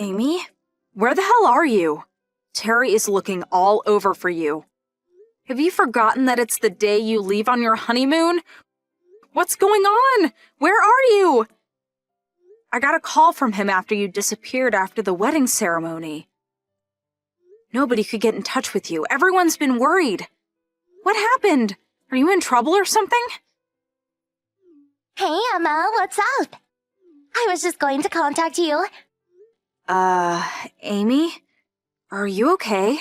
Amy? Where the hell are you? Terry is looking all over for you. Have you forgotten that it's the day you leave on your honeymoon? What's going on? Where are you? I got a call from him after you disappeared after the wedding ceremony. Nobody could get in touch with you. Everyone's been worried. What happened? Are you in trouble or something? Hey, Emma, what's up? I was just going to contact you. Amy? Are you okay?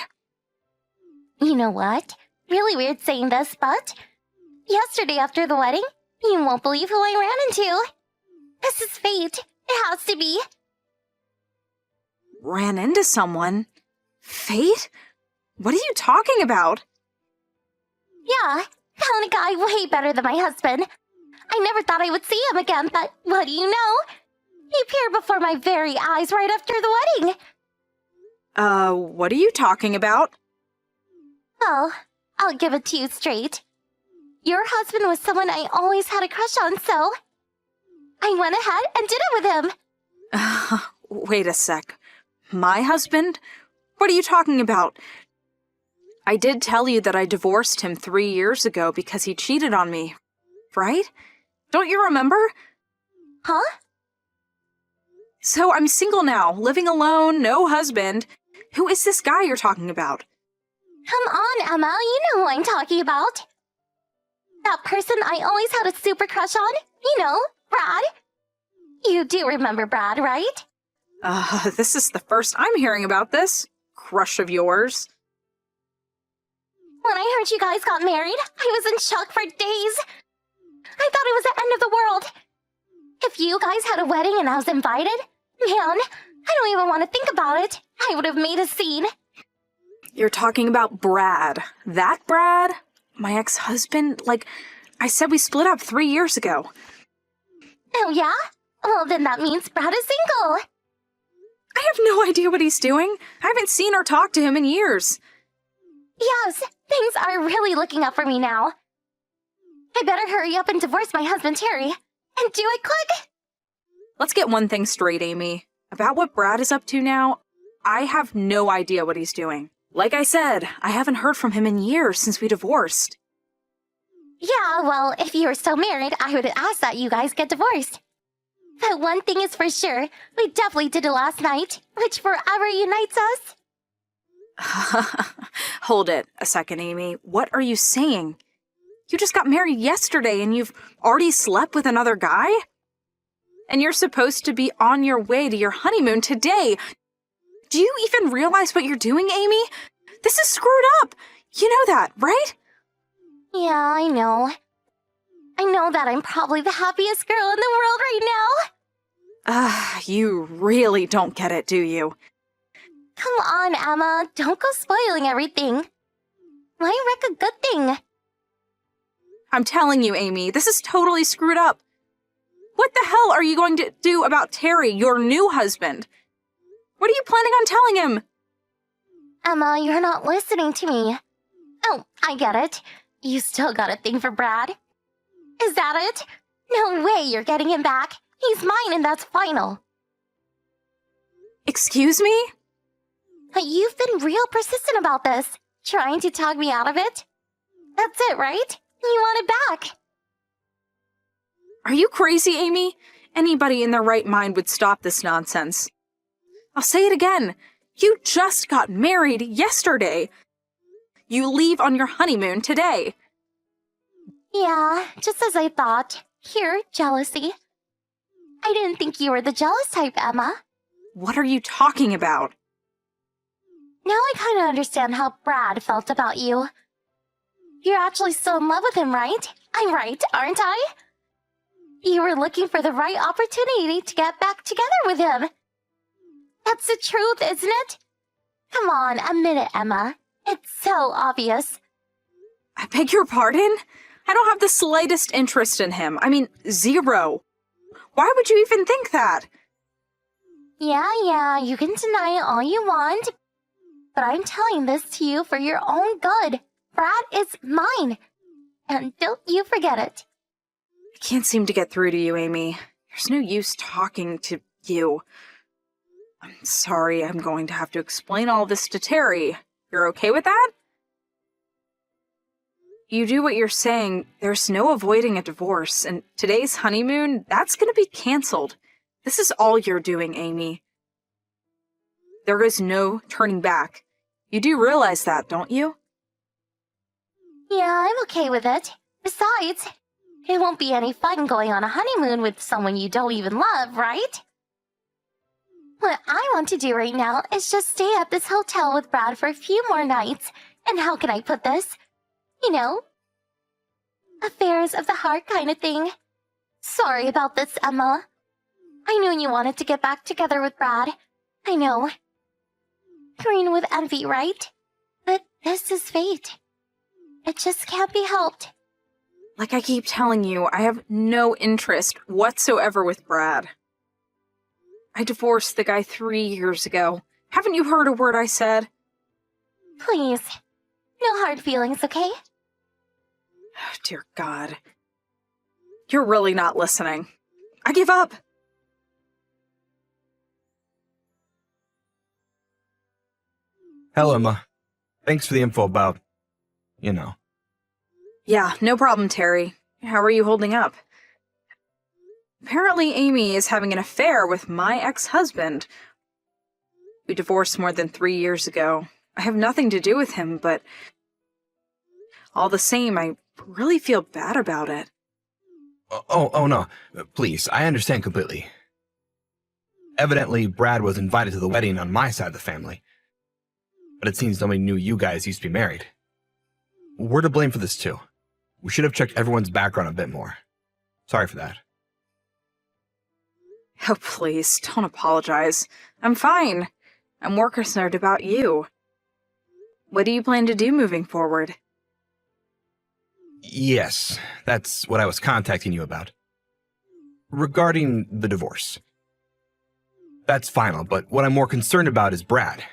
You know what? Really weird saying this, but yesterday after the wedding, you won't believe who I ran into. This is fate. It has to be. Ran into someone? Fate? What are you talking about? Yeah, found a guy way better than my husband. I never thought I would see him again, but what do you know? He appeared before my very eyes right after the wedding. What are you talking about? Well, I'll give it to you straight. Your husband was someone I always had a crush on, so I went ahead and did it with him. Wait a sec. My husband? What are you talking about? I did tell you that I divorced him 3 years ago because he cheated on me, right? Don't you remember? Huh? So I'm single now, living alone, no husband. Who is this guy you're talking about? Come on, Emma, you know who I'm talking about. That person I always had a super crush on, you know, Brad. You do remember Brad, right? This is the first I'm hearing about this. Crush of yours. When I heard you guys got married, I was in shock for days. I thought it was the end of the world. If you guys had a wedding and I was invited, man, I don't even want to think about it. I would have made a scene. You're talking about Brad. That Brad? My ex-husband? Like, I said we split up 3 years ago. Oh, yeah? Well, then that means Brad is single. I have no idea what he's doing. I haven't seen or talked to him in years. Yes, things are really looking up for me now. I better hurry up and divorce my husband, Terry, and do it quick. Let's get one thing straight, Amy. About what Brad is up to now, I have no idea what he's doing. Like I said, I haven't heard from him in years since we divorced. Yeah, well, if you were still married, I would ask that you guys get divorced. But one thing is for sure, we definitely did it last night, which forever unites us. Hold it a second, Amy. What are you saying? You just got married yesterday and you've already slept with another guy? And you're supposed to be on your way to your honeymoon today. Do you even realize what you're doing, Amy? This is screwed up. You know that, right? Yeah, I know. I know that I'm probably the happiest girl in the world right now. You really don't get it, do you? Come on, Emma. Don't go spoiling everything. Why wreck a good thing? I'm telling you, Amy, this is totally screwed up. What the hell are you going to do about Terry, your new husband? What are you planning on telling him? Emma, you're not listening to me. Oh, I get it. You still got a thing for Brad. Is that it? No way you're getting him back. He's mine and that's final. Excuse me? You've been real persistent about this, trying to talk me out of it. That's it, right? You want it back. Are you crazy, Amy? Anybody in their right mind would stop this nonsense. I'll say it again. You just got married yesterday. You leave on your honeymoon today. Yeah, just as I thought. Here, jealousy. I didn't think you were the jealous type, Emma. What are you talking about? Now I kind of understand how Brad felt about you. You're actually still in love with him, right? I'm right, aren't I? You were looking for the right opportunity to get back together with him. That's the truth, isn't it? Come on, admit it, Emma. It's so obvious. I beg your pardon? I don't have the slightest interest in him. I mean, zero. Why would you even think that? Yeah, you can deny it all you want. But I'm telling this to you for your own good. Brad is mine. And don't you forget it. I can't seem to get through to you, Amy. There's no use talking to you. Sorry, I'm going to have to explain all this to Terry. You're okay with that? You do what you're saying, there's no avoiding a divorce, and today's honeymoon, that's gonna be canceled. This is all you're doing, Amy. There is no turning back. You do realize that, don't you? Yeah, I'm okay with it. Besides, it won't be any fun going on a honeymoon with someone you don't even love, right? What I want to do right now is just stay at this hotel with Brad for a few more nights. And how can I put this? You know, affairs of the heart kind of thing. Sorry about this, Emma. I knew you wanted to get back together with Brad. I know. Green with envy, right? But this is fate. It just can't be helped. Like I keep telling you, I have no interest whatsoever with Brad. I divorced the guy 3 years ago. Haven't you heard a word I said? Please. No hard feelings, okay? Oh, dear God. You're really not listening. I give up. Hello, Emma. Thanks for the info about, Yeah, no problem, Terry. How are you holding up? Apparently Amy is having an affair with my ex-husband. We divorced more than 3 years ago. I have nothing to do with him, but all the same, I really feel bad about it. Oh, no. Please, I understand completely. Evidently, Brad was invited to the wedding on my side of the family. But it seems nobody knew you guys used to be married. We're to blame for this, too. We should have checked everyone's background a bit more. Sorry for that. Oh, please, don't apologize. I'm fine. I'm more concerned about you. What do you plan to do moving forward? Yes, that's what I was contacting you about. Regarding the divorce. That's final, but what I'm more concerned about is Brad.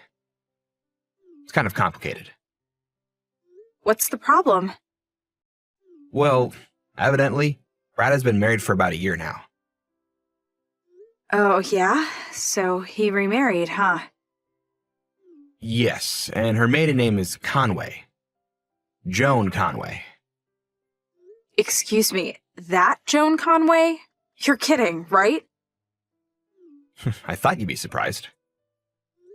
It's kind of complicated. What's the problem? Well, evidently, Brad has been married for about a year now. Oh, yeah? So he remarried, huh? Yes, and her maiden name is Conway. Joan Conway. Excuse me, that Joan Conway? You're kidding, right? I thought you'd be surprised.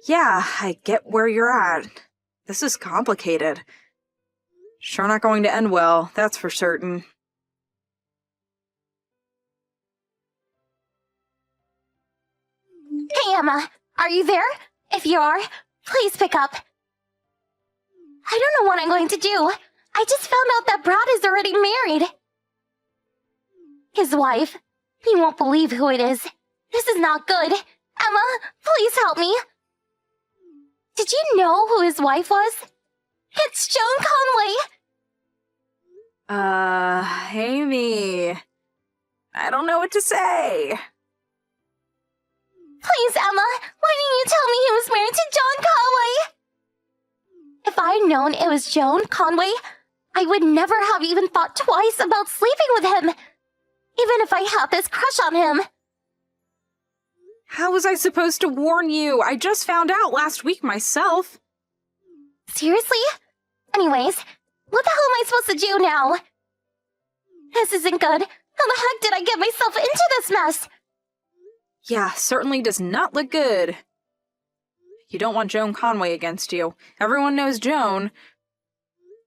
Yeah, I get where you're at. This is complicated. Sure not going to end well, that's for certain. Hey, Emma. Are you there? If you are, please pick up. I don't know what I'm going to do. I just found out that Brad is already married. His wife. He won't believe who it is. This is not good. Emma, please help me. Did you know who his wife was? It's Joan Conway. Amy. I don't know what to say. Please, Emma, why didn't you tell me he was married to John Conway? If I'd known it was Joan Conway, I would never have even thought twice about sleeping with him, even if I had this crush on him. How was I supposed to warn you? I just found out last week myself. Seriously? Anyways, what the hell am I supposed to do now? This isn't good. How the heck did I get myself into this mess? Yeah, certainly does not look good. You don't want Joan Conway against you. Everyone knows Joan.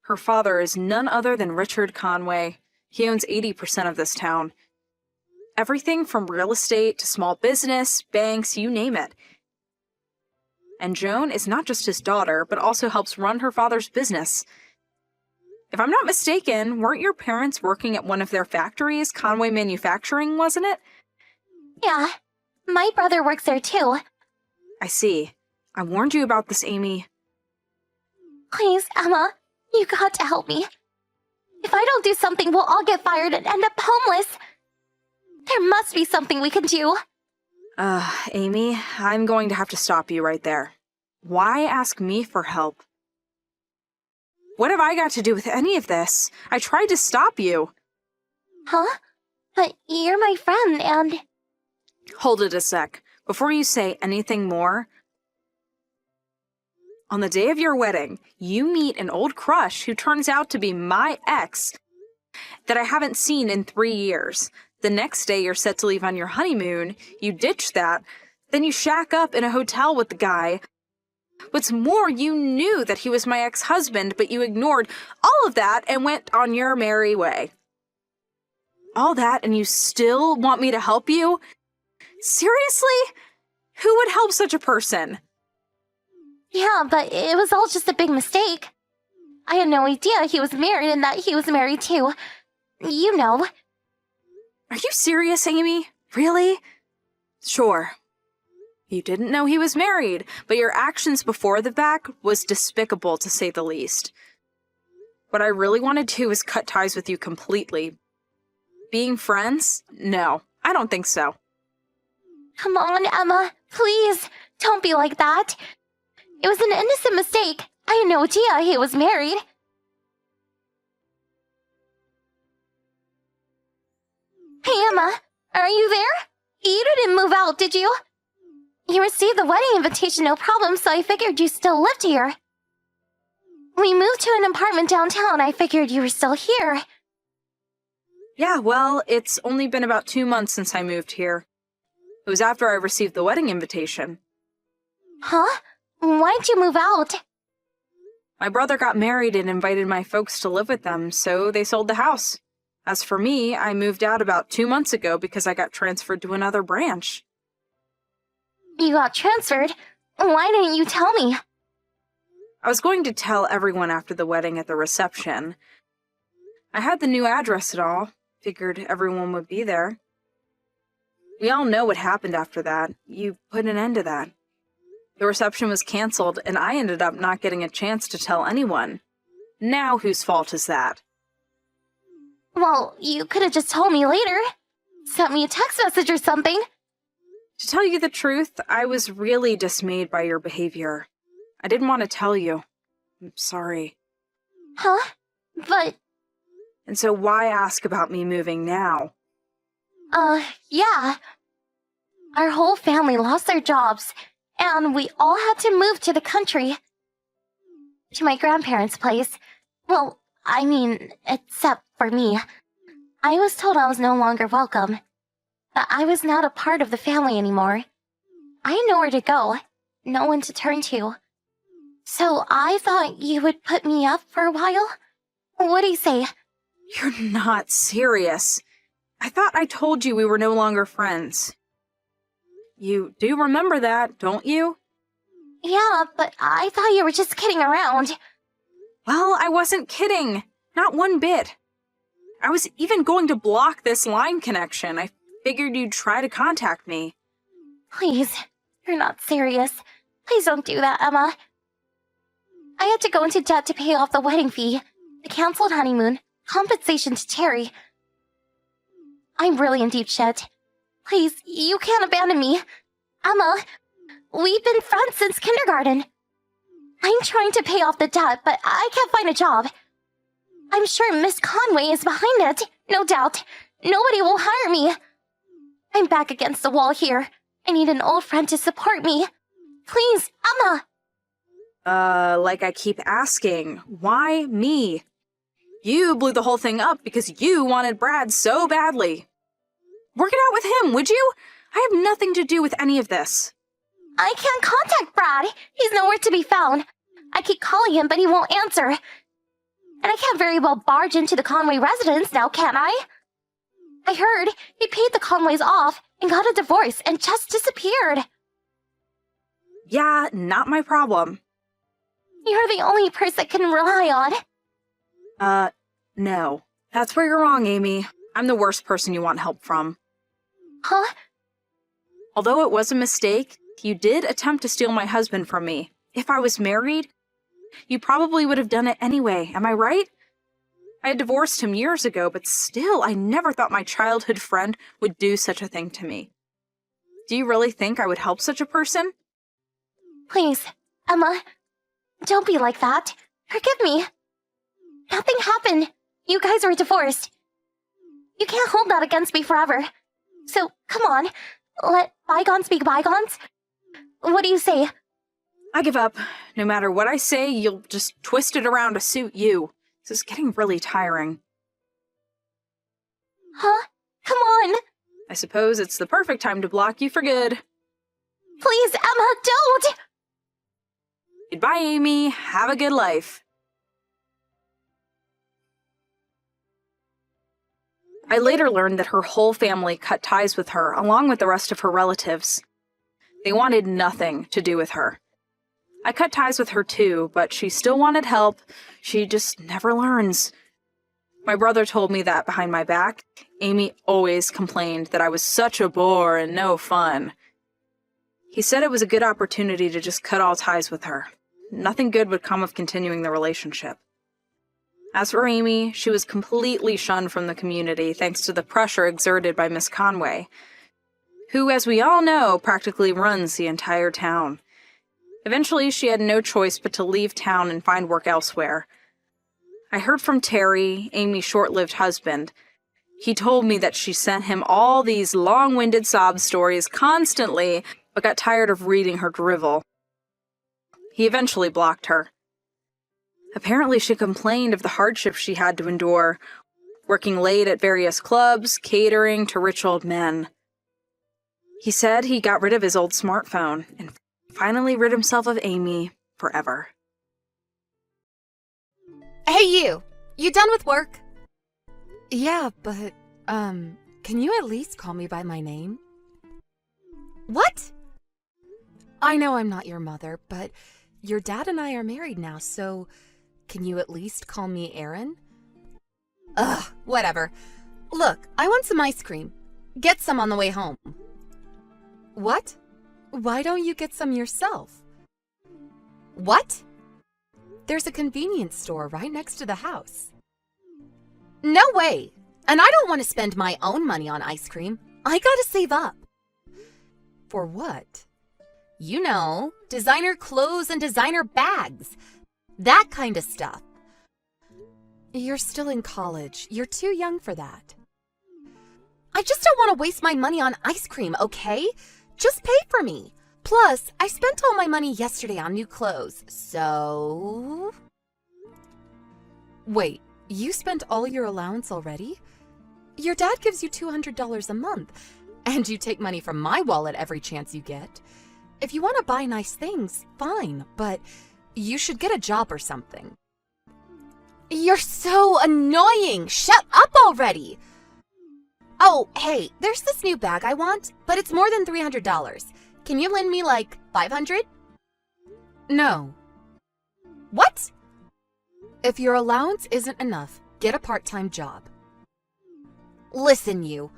Her father is none other than Richard Conway. He owns 80% of this town. Everything from real estate to small business, banks, you name it. And Joan is not just his daughter, but also helps run her father's business. If I'm not mistaken, weren't your parents working at one of their factories, Conway Manufacturing, wasn't it? Yeah, my brother works there too. I see. I warned you about this, Amy. Please, Emma, you got to help me. If I don't do something, we'll all get fired and end up homeless. There must be something we can do. Amy, I'm going to have to stop you right there. Why ask me for help? What have I got to do with any of this? I tried to stop you. Huh? But you're my friend and... Hold it a sec. Before you say anything more, on the day of your wedding, you meet an old crush who turns out to be my ex that I haven't seen in 3 years. The next day you're set to leave on your honeymoon, you ditch that, then you shack up in a hotel with the guy. What's more, you knew that he was my ex-husband, but you ignored all of that and went on your merry way. All that, and you still want me to help you? Seriously? Who would help such a person? Yeah, but it was all just a big mistake. I had no idea he was married and that he was married too. You know. Are you serious, Amy? Really? Sure. You didn't know he was married, but your actions before the fact was despicable, to say the least. What I really want to do is cut ties with you completely. Being friends? No, I don't think so. Come on, Emma. Please, don't be like that. It was an innocent mistake. I had no idea he was married. Hey, Emma. Are you there? You didn't move out, did you? You received the wedding invitation, no problem, so I figured you still lived here. We moved to an apartment downtown. I figured you were still here. Yeah, well, it's only been about 2 months since I moved here. It was after I received the wedding invitation. Huh? Why'd you move out? My brother got married and invited my folks to live with them, so they sold the house. As for me, I moved out about 2 months ago because I got transferred to another branch. You got transferred? Why didn't you tell me? I was going to tell everyone after the wedding at the reception. I had the new address and all. Figured everyone would be there. We all know what happened after that. You put an end to that. The reception was canceled, and I ended up not getting a chance to tell anyone. Now whose fault is that? Well, you could have just told me later. Sent me a text message or something. To tell you the truth, I was really dismayed by your behavior. I didn't want to tell you. I'm sorry. Huh? But... And so why ask about me moving now? Yeah. Our whole family lost their jobs, and we all had to move to the country. To my grandparents' place. Well, I mean, except for me. I was told I was no longer welcome. That I was not a part of the family anymore. I had nowhere to go, no one to turn to. So I thought you would put me up for a while? What do you say? You're not serious. I thought I told you we were no longer friends. You do remember that, don't you? Yeah, but I thought you were just kidding around. Well, I wasn't kidding. Not one bit. I was even going to block this line connection. I figured you'd try to contact me. Please, you're not serious. Please don't do that, Emma. I had to go into debt to pay off the wedding fee, the canceled honeymoon, compensation to Terry. I'm really in deep shit. Please, you can't abandon me. Emma, we've been friends since kindergarten. I'm trying to pay off the debt, but I can't find a job. I'm sure Miss Conway is behind it, no doubt. Nobody will hire me. I'm back against the wall here. I need an old friend to support me. Please, Emma. Like I keep asking, why me? You blew the whole thing up because you wanted Brad so badly. Work it out with him, would you? I have nothing to do with any of this. I can't contact Brad. He's nowhere to be found. I keep calling him, but he won't answer. And I can't very well barge into the Conway residence now, can I? I heard he paid the Conways off and got a divorce and just disappeared. Yeah, not my problem. You're the only person I can rely on. No. That's where you're wrong, Amy. I'm the worst person you want help from. Huh? Although it was a mistake, you did attempt to steal my husband from me. If I was married, you probably would have done it anyway, am I right? I had divorced him years ago, but still, I never thought my childhood friend would do such a thing to me. Do you really think I would help such a person? Please, Emma, don't be like that. Forgive me. Nothing happened. You guys were divorced. You can't hold that against me forever. So, come on, Let bygones be bygones? What do you say? I give up. No matter what I say, you'll just twist it around to suit you. This is getting really tiring. Huh? Come on! I suppose it's the perfect time to block you for good. Please, Emma, don't! Goodbye, Amy. Have a good life. I later learned that her whole family cut ties with her, along with the rest of her relatives. They wanted nothing to do with her. I cut ties with her too, but she still wanted help. She just never learns. My brother told me that behind my back, Amy always complained that I was such a bore and no fun. He said it was a good opportunity to just cut all ties with her. Nothing good would come of continuing the relationship. As for Amy, she was completely shunned from the community thanks to the pressure exerted by Miss Conway, who, as we all know, practically runs the entire town. Eventually, she had no choice but to leave town and find work elsewhere. I heard from Terry, Amy's short-lived husband. He told me that she sent him all these long-winded sob stories constantly, but got tired of reading her drivel. He eventually blocked her. Apparently, she complained of the hardships she had to endure, working late at various clubs, catering to rich old men. He said he got rid of his old smartphone and finally rid himself of Amy forever. Hey, you! You done with work? Yeah, but, can you at least call me by my name? What? I know I'm not your mother, but your dad and I are married now, so can you at least call me Aaron? Ugh, whatever. Look, I want some ice cream. Get some on the way home. What? Why don't you get some yourself? What? There's a convenience store right next to the house. No way! And I don't want to spend my own money on ice cream. I gotta save up. For what? You know, designer clothes and designer bags. That kind of stuff. You're still in college. You're too young for that. I just don't want to waste my money on ice cream, okay? Just pay for me. Plus, I spent all my money yesterday on new clothes, so... Wait, you spent all your allowance already? Your dad gives you $200 a month, and you take money from my wallet every chance you get. If you want to buy nice things, fine, but you should get a job or something. You're so annoying! Shut up already! Oh, hey, there's this new bag I want, but it's more than $300. Can you lend me, like, $500? No. What? If your allowance isn't enough, get a part-time job. Listen, you.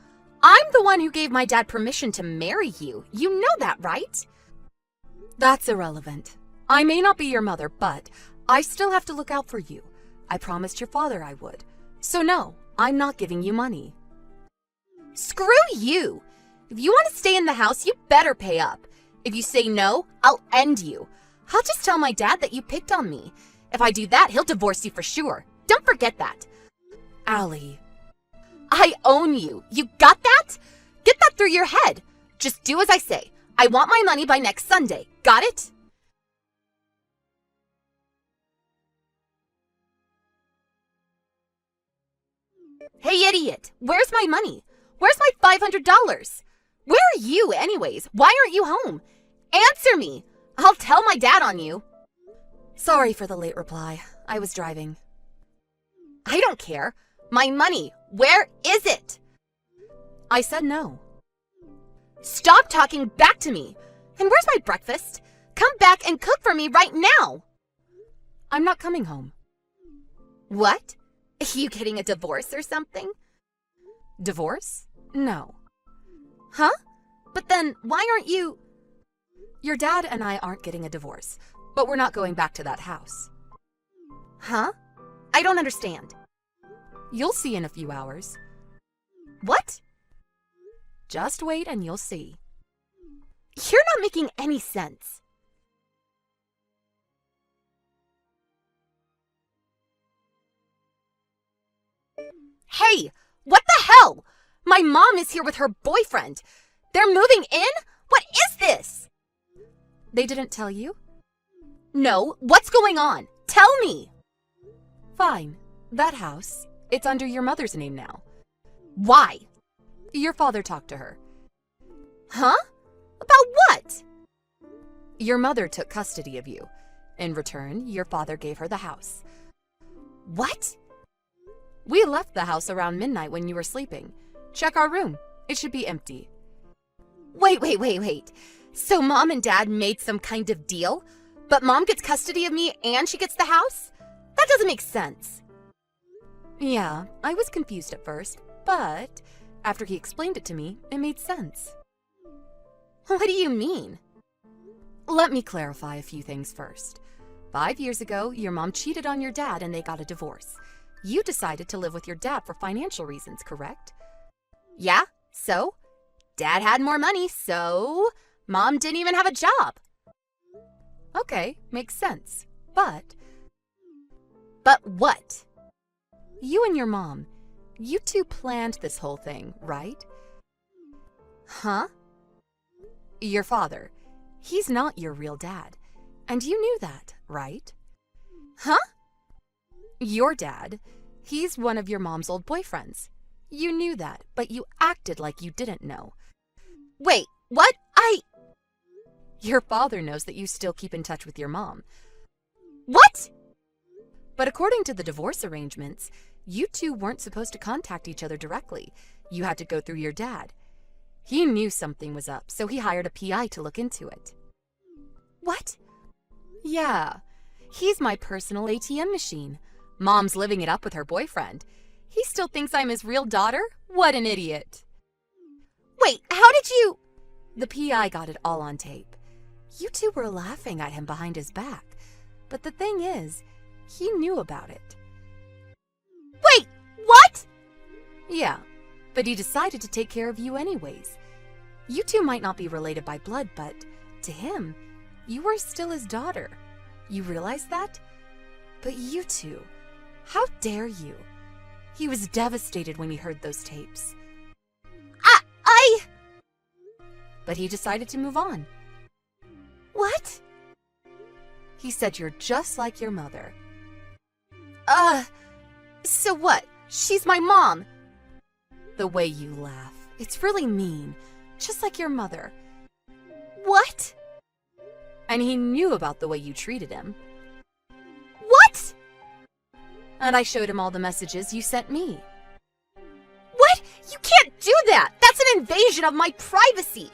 I'm the one who gave my dad permission to marry you. You know that, right? That's irrelevant. I may not be your mother, but I still have to look out for you. I promised your father I would. So no, I'm not giving you money. Screw you! If you want to stay in the house, you better pay up. If you say no, I'll end you. I'll just tell my dad that you picked on me. If I do that, he'll divorce you for sure. Don't forget that. Allie. I own you. You got that? Get that through your head. Just do as I say. I want my money by next Sunday. Got it? Hey, idiot. Where's my money? Where's my $500? Where are you, anyways? Why aren't you home? Answer me! I'll tell my dad on you. Sorry for the late reply. I was driving. I don't care. My money, where is it? I said no. Stop talking back to me. And where's my breakfast? Come back and cook for me right now. I'm not coming home. What? Are you getting a divorce or something? Divorce? No. Huh? But then why aren't you... Your dad and I aren't getting a divorce, but we're not going back to that house. Huh? I don't understand. You'll see in a few hours. What? Just wait and you'll see. You're not making any sense. Hey, what the hell? My mom is here with her boyfriend. They're moving in? What is this? They didn't tell you? No, what's going on? Tell me! Fine. That house, it's under your mother's name now. Why? Your father talked to her. Huh? About what? Your mother took custody of you. In return, your father gave her the house. What? We left the house around midnight when you were sleeping. Check our room. It should be empty. Wait. So Mom and Dad made some kind of deal? But Mom gets custody of me and she gets the house? That doesn't make sense. Yeah, I was confused at first, but after he explained it to me, it made sense. What do you mean? Let me clarify a few things first. 5 years ago, your mom cheated on your dad and they got a divorce. You decided to live with your dad for financial reasons, correct? Yeah, so? Dad had more money, so Mom didn't even have a job. Okay, makes sense. But what? You and your mom, you two planned this whole thing, right? Huh? Your father, he's not your real dad. And you knew that, right? Huh? Your dad, he's one of your mom's old boyfriends. You knew that, but you acted like you didn't know. Wait, what? Your father knows that you still keep in touch with your mom. What? But according to the divorce arrangements, you two weren't supposed to contact each other directly. You had to go through your dad. He knew something was up, so he hired a PI to look into it. What? Yeah, he's my personal ATM machine. Mom's living it up with her boyfriend. He still thinks I'm his real daughter? What an idiot. Wait, how did you... The PI got it all on tape. You two were laughing at him behind his back. But the thing is, he knew about it. Wait, what? Yeah, but he decided to take care of you anyways. You two might not be related by blood, but to him, you were still his daughter. You realize that? But you two, how dare you? He was devastated when he heard those tapes. But he decided to move on. What? He said you're just like your mother. So what? She's my mom. The way you laugh, it's really mean, just like your mother. What? And he knew about the way you treated him. What? And I showed him all the messages you sent me. What? You can't do that! That's an invasion of my privacy!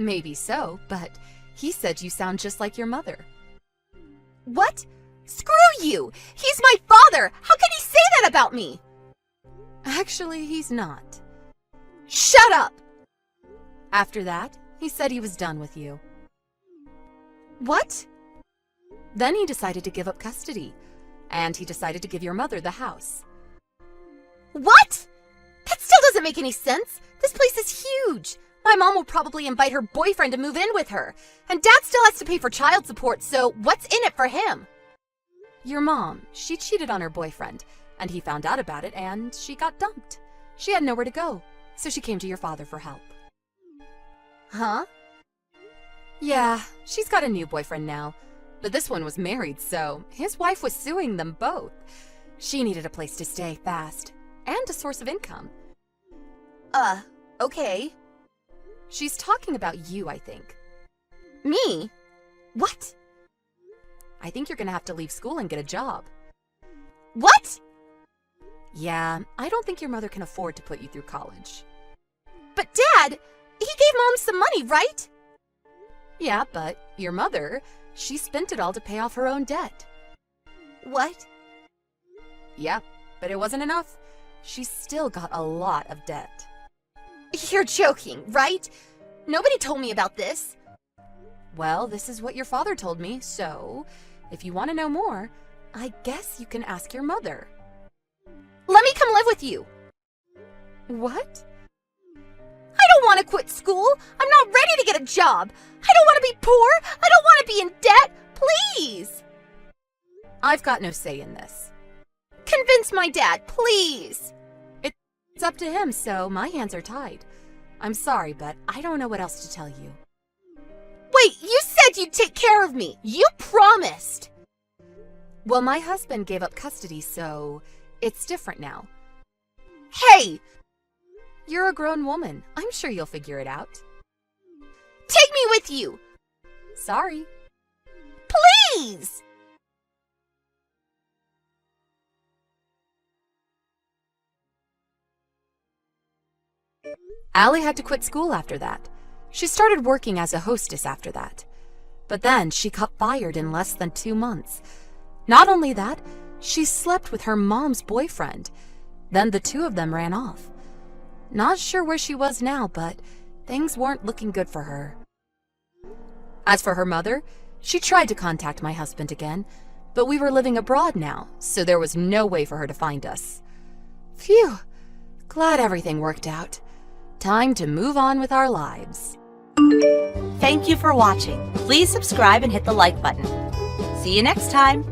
Maybe so, but he said you sound just like your mother. What? Screw you! He's my father! How can he say that about me? Actually, he's not. Shut up! After that, he said he was done with you. What? Then he decided to give up custody, and he decided to give your mother the house. What? That still doesn't make any sense. This place is huge. My mom will probably invite her boyfriend to move in with her, and Dad still has to pay for child support, so what's in it for him? Your mom, she cheated on her boyfriend, and he found out about it, and she got dumped. She had nowhere to go, so she came to your father for help. Huh? Yeah, she's got a new boyfriend now, but this one was married, so his wife was suing them both. She needed a place to stay fast, and a source of income. Okay. She's talking about you, I think. Me? What? I think you're gonna have to leave school and get a job. What? Yeah, I don't think your mother can afford to put you through college. But Dad, he gave Mom some money, right? Yeah, but your mother, she spent it all to pay off her own debt. What? Yeah, but it wasn't enough. She's still got a lot of debt. You're joking, right? Nobody told me about this. Well, this is what your father told me, so if you want to know more, I guess you can ask your mother. Let me come live with you. What? I don't want to quit school. I'm not ready to get a job. I don't want to be poor. I don't want to be in debt. Please. I've got no say in this. Convince my dad, please. It's up to him, so my hands are tied. I'm sorry, but I don't know what else to tell you. Wait, you said you'd take care of me! You promised! Well, my husband gave up custody, so it's different now. Hey! You're a grown woman. I'm sure you'll figure it out. Take me with you! Sorry. Please! Allie had to quit school after that. She started working as a hostess after that. But then she got fired in less than 2 months. Not only that, she slept with her mom's boyfriend. Then the two of them ran off. Not sure where she was now, but things weren't looking good for her. As for her mother, she tried to contact my husband again, but we were living abroad now, so there was no way for her to find us. Phew, glad everything worked out. Time to move on with our lives. Thank you for watching. Please subscribe and hit the like button. See you next time.